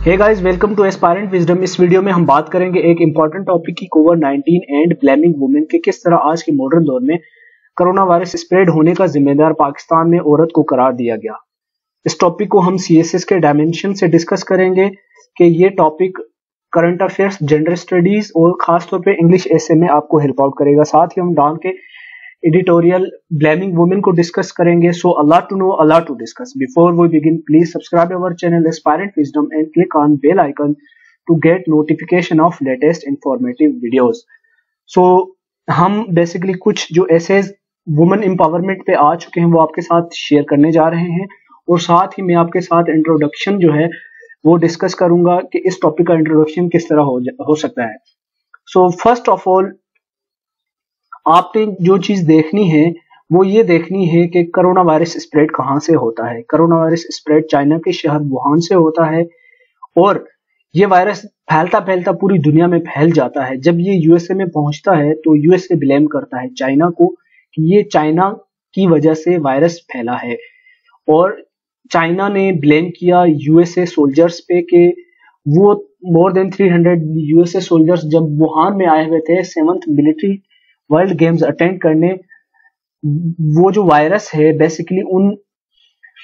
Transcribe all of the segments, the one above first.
Hey guys, welcome to Aspirant Wisdom. इस वीडियो में हम बात करेंगे एक इंपॉर्टेंट टॉपिक की कोविड-19 एंड ब्लेमिंग वुमेन के किस तरह आज के मॉडर्न दौर में कोरोना वायरस स्प्रेड होने का जिम्मेदार पाकिस्तान में औरत को करार दिया गया। इस टॉपिक को हम सीएसएस के डायमेंशन से डिस्कस करेंगे कि ये topic current affairs, gender studies और खासतौर पे इंग्लिश एसे में आपको हेल्प आउट करेगा। साथ ही हम डॉन के एडिटोरियल ब्लेमिंग वुमेन को डिस्कस करेंगे। So a lot to know, a lot to discuss. Before we begin, please subscribe our channel aspirant wisdom and click on bell icon to get notification of latest informative videos. So हम basically कुछ जो essays women empowerment पे आ चुके हैं वो आपके साथ share करने जा रहे हैं, और साथ ही मैं आपके साथ इंट्रोडक्शन जो है वो डिस्कस करूंगा कि इस टॉपिक का इंट्रोडक्शन किस तरह हो सकता है। सो फर्स्ट ऑफ ऑल, आपने जो चीज देखनी है वो ये देखनी है कि कोरोना वायरस स्प्रेड कहां से होता है। कोरोना वायरस स्प्रेड चाइना के शहर वुहान से होता है, और ये वायरस फैलता फैलता पूरी दुनिया में फैल जाता है। जब ये यूएसए में पहुंचता है तो यूएसए ब्लेम करता है चाइना को कि ये चाइना की वजह से वायरस फैला है, और चाइना ने ब्लेम किया यूएसए सोल्जर्स पे कि वो मोर देन 300 यूएसए सोल्जर्स जब वुहान में आए हुए थे 7th military world games attend करने, वो जो वायरस है बेसिकली उन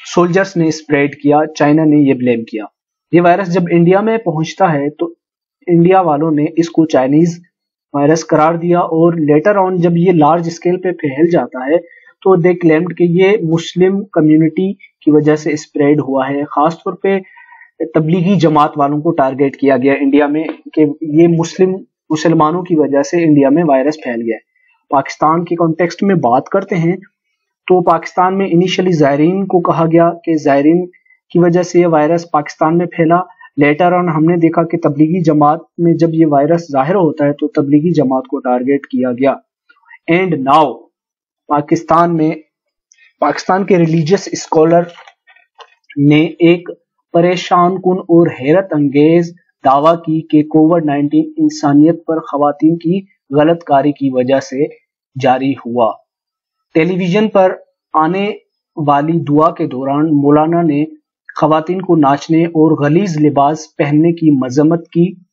सोल्जर्स ने स्प्रेड किया। चाइना ने ये ब्लेम किया। ये वायरस जब इंडिया में पहुंचता है तो इंडिया वालों ने इसको चाइनीज वायरस करार दिया, और लेटर ऑन जब ये लार्ज स्केल पे फैल जाता है तो दे क्लेम्ड कि ये मुस्लिम कम्युनिटी की वजह से स्प्रेड हुआ है। खासतौर पे तबलीगी जमात वालों को टारगेट किया गया इंडिया में कि ये मुसलमानों की वजह से इंडिया में वायरस फैल गया है। पाकिस्तान के कॉन्टेक्स्ट में बात करते हैं तो पाकिस्तान में इनिशियली ज़ायरीन को कहा गया कि ज़ायरीन की वजह से ये वायरस पाकिस्तान में फैला। लेटर ऑन हमने देखा कि तबलीगी जमात में जब ये वायरस जाहिर होता है तो तबलीगी जमात को टारगेट किया गया। एंड नाउ पाकिस्तान के रिलीजियस स्कॉलर ने एक परेशान कुन और हैरत अंगेज दावा की कि कोविड-19 इंसानियत पर खवातीन की गलतकारी की वजह से जारी हुआ। टेलीविजन पर आने वाली दुआ के दौरान मौलाना ने खवातीन को नाचने और गलीज लिबास पहनने की मजम्मत की,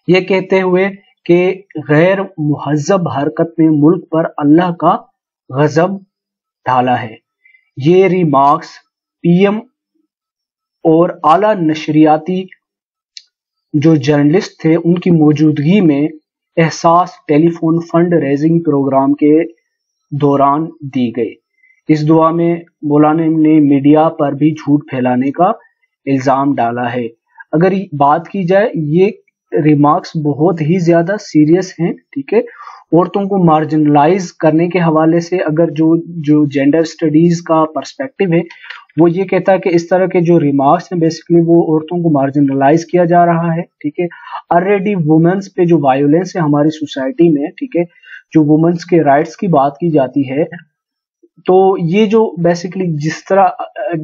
ये कहते हुए कि गैर मुहज्जब हरकत ने मुल्क पर अल्लाह का गजब ढाला है। ये रिमार्क्स पीएम और आला नशरियाती जो जर्नलिस्ट थे उनकी मौजूदगी में एहसास टेलीफोन फंड रेजिंग प्रोग्राम के दौरान दी गई। इस दुआ में मौलाना ने मीडिया पर भी झूठ फैलाने का इल्जाम डाला है। अगर बात की जाए, ये रिमार्क्स बहुत ही ज्यादा सीरियस हैं, ठीक है। औरतों को मार्जिनलाइज करने के हवाले से अगर जो जेंडर स्टडीज का पर्सपेक्टिव है वो ये कहता है कि इस तरह के जो रिमार्क्स हैं बेसिकली वो औरतों को मार्जिनलाइज किया जा रहा है, ठीक है। ऑलरेडी वुमेन्स पे जो वायोलेंस है हमारी सोसाइटी में, ठीक है, जो वुमेन्स के राइट्स की बात की जाती है, तो ये जो बेसिकली जिस तरह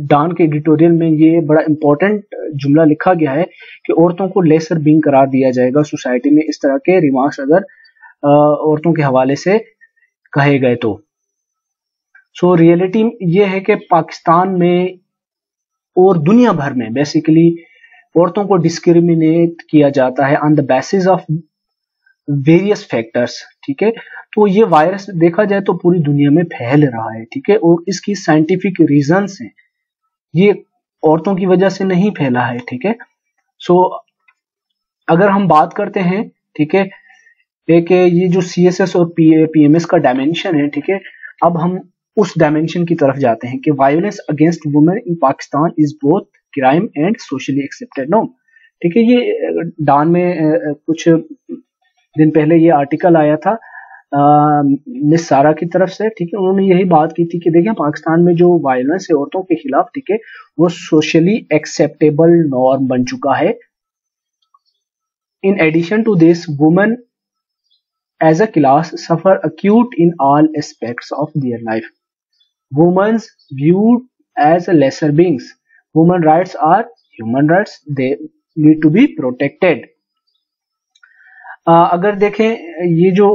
डॉन के एडिटोरियल में ये बड़ा इंपॉर्टेंट जुमला लिखा गया है कि औरतों को लेसर बीइंग करार दिया जाएगा सोसाइटी में इस तरह के रिमार्क्स अगर औरतों के हवाले से कहे गए तो। सो रियलिटी ये है कि पाकिस्तान में और दुनिया भर में बेसिकली औरतों को डिस्क्रिमिनेट किया जाता है on the basis of various factors, ठीक है। तो ये वायरस देखा जाए तो पूरी दुनिया में फैल रहा है, ठीक है, और इसकी साइंटिफिक रीजंस हैं। ये औरतों की वजह से नहीं फैला है, ठीक है। सो अगर हम बात करते हैं, ठीक है, एक ये जो सीएसएस और पीएमएस का डायमेंशन है, ठीक है, अब हम उस डायमेंशन की तरफ जाते हैं कि violence against women in Pakistan is both crime and socially accepted norm, ठीक है। ये डॉन में कुछ दिन पहले ये आर्टिकल आया था मिस सारा की तरफ से, ठीक है। उन्होंने यही बात की थी कि देखिए पाकिस्तान में जो वायलेंस है औरतों के खिलाफ, ठीक है, वो सोशली एक्सेप्टेबल नॉर्म बन चुका है। In addition to this, women as a class suffer acute in all aspects of their life. Women viewed as lesser beings. Women rights are human rights. They need to be protected. अगर देखें ये जो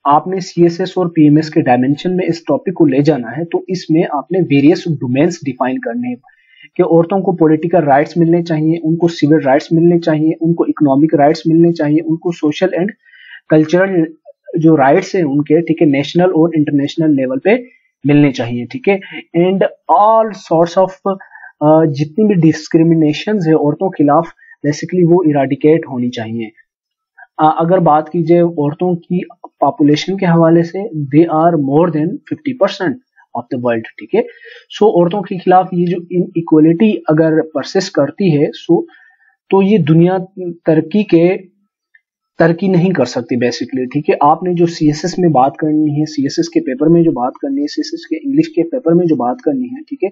आपने CSS और PMS के dimension में इस topic को ले जाना है तो इसमें आपने वेरियस डोमेन्स डिफाइन करने हैं कि औरतों को पॉलिटिकल राइट्स मिलने चाहिए, उनको सिविल राइट्स मिलने चाहिए, उनको इकोनॉमिक राइट्स मिलने चाहिए, उनको सोशल एंड कल्चरल जो राइट्स है उनके, ठीक है, नेशनल और इंटरनेशनल लेवल पे मिलने चाहिए, ठीक है। एंड ऑल सॉर्ट्स ऑफ जितनी भी डिस्क्रिमिनेशन है औरतों के खिलाफ, बेसिकली वो इराडिकेट होनी चाहिए। अगर बात की जाए औरतों की पॉपुलेशन के हवाले से, they are more than 50% of the world, ठीक है। सो औरतों के खिलाफ ये जो इनइक्वलिटी अगर परसिस्ट करती है, सो तो ये दुनिया तरक्की नहीं कर सकती बेसिकली, ठीक है। आपने जो सीएसएस में बात करनी है, सीएसएस के पेपर में जो बात करनी है, सीएसएस के इंग्लिश के पेपर में जो बात करनी है, ठीक है,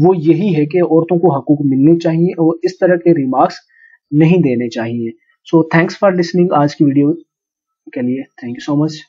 वो यही है कि औरतों को हकूक मिलने चाहिए और इस तरह के रिमार्क्स नहीं देने चाहिए। सो थैंक्स फॉर लिसनिंग आज की वीडियो के लिए, थैंक यू सो मच।